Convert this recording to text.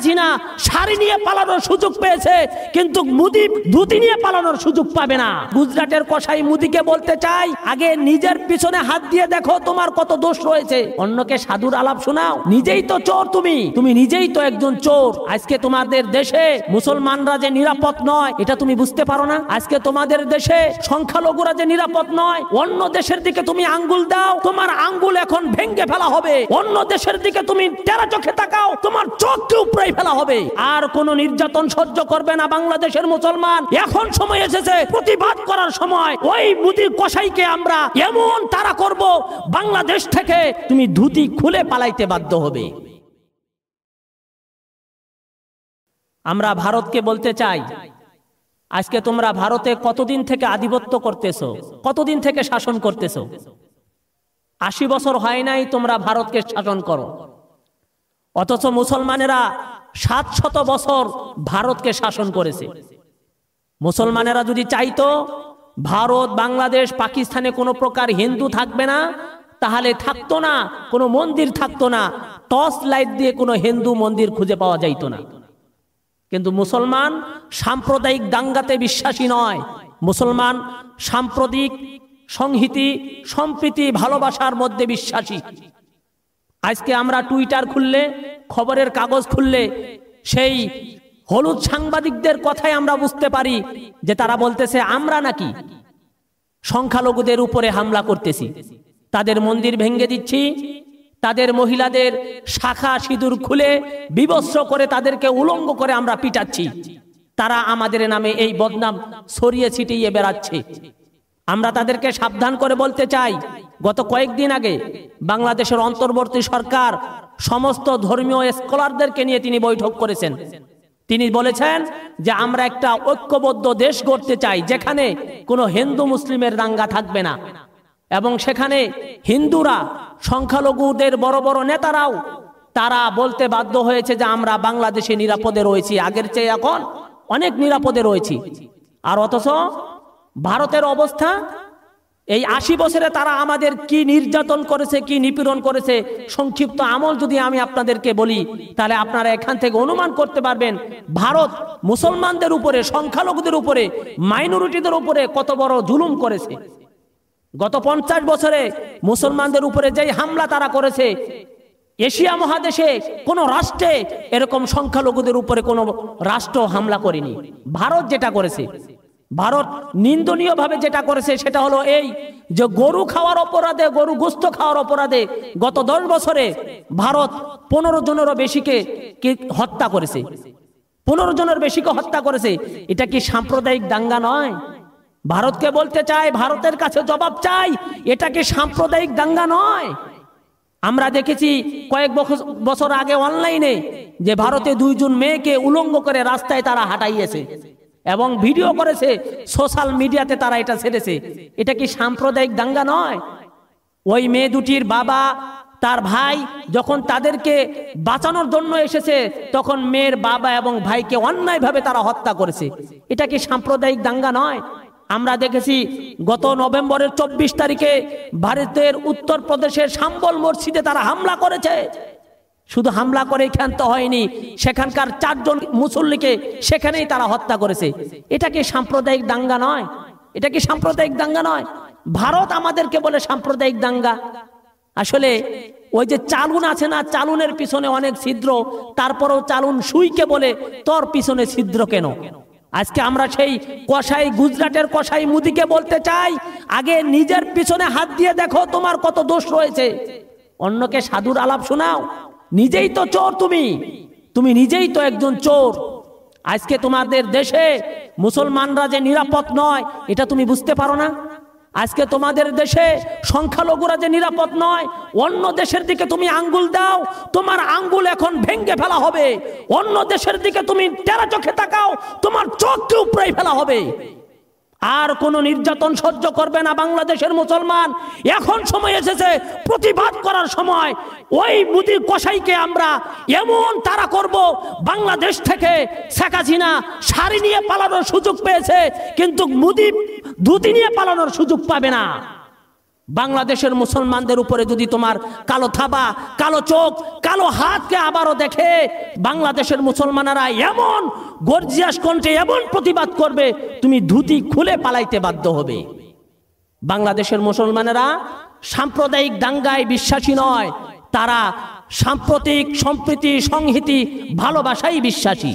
হাসিনা শাড়ি নিয়ে পালানোর সুযোগ পেয়েছে, কিন্তু মুদি ধুতি নিয়ে পালানোর সুযোগ পাবে না। গুজরাটের কসাই মুদিকে বলতে চাই, আগে নিজের পিছনে হাত দিয়ে দেখো তোমার কত দোষ রয়েছে। অন্যকে সাধুর আলাপ শোনাও, নিজেই তো চোর। তুমি নিজেই তো একজন চোর। আজকে তোমাদের দেশে মুসলমানরা যে নিরাপদ নয় এটা তুমি বুঝতে পারো না। আজকে তোমাদের দেশে সংখ্যালঘুরা যে নিরাপদ নয়, অন্য দেশের দিকে তুমি আঙ্গুল দাও, তোমার আঙ্গুল এখন ভেঙে ফেলা হবে। অন্য দেশের দিকে তুমি টেরা চোখে তাকাও, তোমার চোখকে উপড়ে ফেলা হবে। আর কোন নির্যাতন সহ্য করবে না বাংলাদেশের মুসলমান। এখন সময় এসেছে প্রতিবাদ করার সময়। ওই মুদি কসাইকে আমরা এমন তাড়া করব, বাংলাদেশ থেকে তুমি ধুতি খুলে পালাইতে বাধ্য হবে। আমরা ভারতকে বলতে চাই, আজকে তোমরা ভারতে কতদিন থেকে আধিপত্য করতেছো, কতদিন থেকে শাসন করতেছো? 80 বছর হয় নাই তোমরা ভারতকে শাসন করো, অথচ মুসলমানেরা 700 বছর ভারতকে শাসন করেছে। মুসলমানেরা যদি চাইতো ভারত, বাংলাদেশ, পাকিস্তানে কোনো প্রকার হিন্দু থাকবে না, তাহলে থাকতো না, কোনো মন্দির থাকতো না, টর্চ লাইট দিয়ে কোনো হিন্দু মন্দির খুঁজে পাওয়া যাইতো না। কিন্তু মুসলমান সাম্প্রদায়িক দাঙ্গাতে বিশ্বাসী নয়। মুসলমান সাম্প্রদায়িক সংহতি, সম্প্রীতি, ভালোবাসার মধ্যে বিশ্বাসী। আজকে আমরা টুইটার খুললে, খবরের কাগজ খুললে সেই হলুদ সাংবাদিকদের কথাই আমরা বুঝতে পারি যে তারা বলতেছে আমরা নাকি সংখ্যালঘুদের উপরে হামলা করতেছি, তাদের মন্দির ভেঙে দিচ্ছি, তাদের মহিলাদের শাখা সিঁদুর খুলে বিবস্ত্র করে তাদেরকে উলঙ্গ করে আমরা পিটাচ্ছি। তারা আমাদের নামে এই বদনাম ছড়িয়ে ছিটিয়ে বেড়াচ্ছে। আমরা তাদেরকে সাবধান করে বলতে চাই, গত কয়েকদিন আগে বাংলাদেশের অন্তর্বর্তী সরকার সমস্ত ধর্মীয় স্কলারদেরকে নিয়ে তিনি বৈঠক করেছেন। তিনি বলেছেন যে আমরা একটা ঐক্যবদ্ধ দেশ গড়তে চাই, যেখানে কোনো হিন্দু মুসলিমের দাঙ্গা থাকবে না, এবং সেখানে হিন্দুরা, সংখ্যালঘুদের বড় বড় নেতারাও তারা বলতে বাধ্য হয়েছে যে আমরা বাংলাদেশে নিরাপদে রয়েছি, আগের চেয়ে এখন অনেক নিরাপদে রয়েছি। আর অথচ ভারতের অবস্থা, এই 80 বছরে তারা আমাদের কি নির্যাতন করেছে, কি নিপীড়ন করেছে, সংক্ষিপ্ত আমল যদি আমি আপনাদেরকে বলি তাহলে আপনারা এখান থেকে অনুমান করতে পারবেন ভারত মুসলমানদের উপরে, সংখ্যালঘুদের উপরে, মাইনরিটিদের উপরে কত বড় জুলুম করেছে। গত 50 বছরে মুসলমানদের উপরে যেই হামলা তারা করেছে, এশিয়া মহাদেশে কোন রাষ্ট্রে এরকম সংখ্যালঘুদের উপরে কোন রাষ্ট্র হামলা করেনি। ভারত যেটা করেছে, ভারত নিন্দনীয় ভাবে যেটা করেছে সেটা হলো এই যে গরু খাওয়ার অপরাধে, গরু গোশত খাওয়ার অপরাধে গত 10 বছরে ভারত 15 জনেরও বেশিকে হত্যা করেছে, 15 জনের বেশিকে হত্যা করেছে। এটা কি সাম্প্রদায়িক দাঙ্গা নয়? ভারতকে বলতে চাই, ভারতের কাছে জবাব চাই, এটা কি সাম্প্রদায়িক দাঙ্গা নয়? আমরা দেখেছি কয়েক বছর আগে অনলাইনে যে ভারতে 2 জন মেয়েকে উলঙ্গ করে রাস্তায় তারা হাঁটাইয়েছে এবং ভিডিও করেছে, সোশ্যাল মিডিয়াতে তারা এটা ছেড়েছে। এটা কি সাম্প্রদায়িক দাঙ্গা নয়? ওই মেয়ে দুটির বাবা, তার ভাই যখন তাদেরকে বাঁচানোর জন্য এসেছে, তখন মেয়ের বাবা এবং ভাইকে অন্যায়ভাবে তারা হত্যা করেছে। এটা কি সাম্প্রদায়িক দাঙ্গা নয়? আমরা দেখেছি গত নভেম্বরের 24 তারিখে ভারতের উত্তরপ্রদেশের শাম্বল মসজিদে তারা হামলা করেছে। শুধু হামলা করে ক্ষান্ত হয়নি, সেখানকার 4 জন মুসল্লিকে সেখানেই তারা হত্যা করেছে। এটা কি সাম্প্রদায়িক দাঙ্গা নয়? এটা কি সাম্প্রদায়িক দাঙ্গা নয়? ভারত আমাদেরকে বলে সাম্প্রদায়িক দাঙ্গা। আসলে ওই যে চালুন আছে না, চালুনের পিছনে অনেক ছিদ্র, তারপরেও চালুন সুইকে বলে তোর পিছনে ছিদ্র কেন? আজকে আমরা সেই কসাই, গুজরাটের কসাই মুদিকে বলতে চাই, আগে নিজের পিছনে হাত দিয়ে দেখো তোমার কত দোষ রয়েছে। অন্যকে সাধুর আলাপ শোনাও, নিজেই তো চোর। তুমি নিজেই তো একজন চোর। আজকে তোমাদের দেশে মুসলমানরা যে নিরাপদ নয় এটা তুমি বুঝতে পারো না। আজকে তোমাদের দেশে সংখ্যালঘুরা যে নিরাপদ নয়, অন্য দেশের দিকে তুমি আঙ্গুল দাও, তোমার আঙ্গুল এখন ভেঙে ফেলা হবে। অন্য দেশের দিকে তুমি টেরা চোখে তাকাও, তোমার চোখকে উপড়ে ফেলা হবে। আর কোন নির্যাতন সহ্য করবে না বাংলাদেশের মুসলমান। এখন সময় এসেছে প্রতিবাদ করার সময়। ওই মুদি কসাইকে আমরা এমন তাড়া করব, বাংলাদেশ থেকে শেখ হাসিনা শাড়ি নিয়ে পালানোর সুযোগ পেয়েছে, কিন্তু মুদি ধুতি নিয়ে পালানোর সুযোগ পাবে না। বাংলাদেশের মুসলমানদের উপরে যদি তোমার কালো থাবা, কালো চোখ, কালো হাতকে আবারও দেখে, বাংলাদেশের মুসলমানেরা এমন গর্জিয়াস কণ্ঠে এমন প্রতিবাদ করবে, তুমি ধুতি খুলে পালাইতে বাধ্য হবে। বাংলাদেশের মুসলমানেরা সাম্প্রদায়িক দাঙ্গায় বিশ্বাসী নয়, তারা সাম্প্রতিক সম্প্রীতি সংহতি ভালোবাসায় বিশ্বাসী।